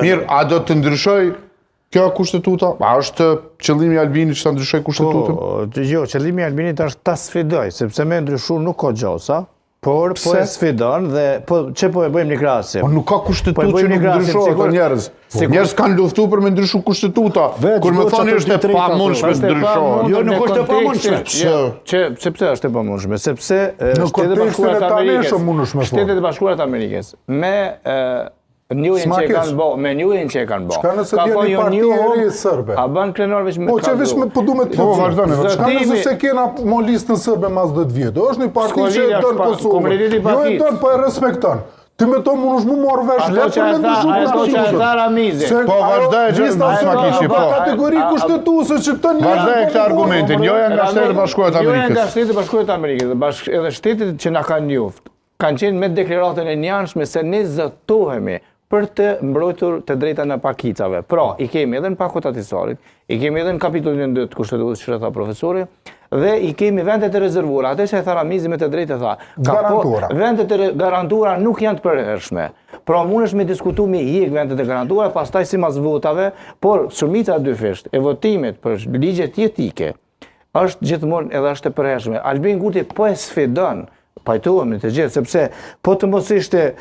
Mirë, a do të ndryshoj kjo kushtetuta? A është qëllimi i Albinit që ta ndryshoj kushtetutën? Jo, qëllimi i Albinit është ta sfidoj, sepse me ndryshu nuk ka gjosa, por po e sfidon dhe që po e bëjmë një krahasim. Nuk ka kushtetutë që nuk ndryshohet o njerëz. Njerëz kanë luftu për me ndryshu kushtetuta. Kur më thoni është e pamundshme të ndryshohet. Jo, nuk është e pamundshme. Sepse është e pamundshme, sepse Shtetet e Bashkuara të Amerikës me njëjën që e kanë bo. Shka nëse bje një parti e ri sërbe? A bën krenor veç me Po që veç me pëdu me të plëci. Shka nëse se kena mo listën sërbe mas 10 vjetë? është një parti që e dënë Kosovë. Jo e dënë pa e respektan. Ti me to më më morë vesh lepë për me ndryshu kushtetusën. Po vazhdoj që s'ma kishi, po. Kategori kushtetusë që të një... Vazhdoj këtë argumentin, joja nga Shtetet e Bashkuara të Amerikës. Joja nga Shtetet e Bashkuara të Amerikës, edhe shtetet që na kanë njoftë, kanë qenë me deklaratën e njanshme se ne zëtohemi për të mbrojtur të drejta në pakicave. Pra, i kemi edhe në pakot atisarit, i kemi edhe në kapitullin 2 të kushtetues që tha profesori, dhe i kemi vendet e rezervuara. Atë që e tha Ramizi me të drejtë tha. Garantuara. Vendet e garantuara nuk janë të përhershme. Pra, mund është me diskutu me hiq vendet e garantuara, pastaj si mas votave, por shumica dy fisht e votimit për ligjet jetike është gjithmonë edhe është e përhershme. Albin Kurti po e sfidon pajtohemi të gjithë, sepse po të mos ishte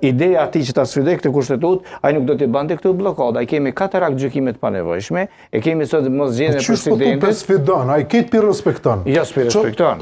ideja ati që ta sfidoj këtë kushtetut, ai nuk do t'i bante këtë blokada. Ai kemi 4 gjykimet pa nevojshme, e kemi sot mos gjetjen e presidentit. Qysh po të sfidon, ai këtë pi respekton? Jo, s'pi respekton.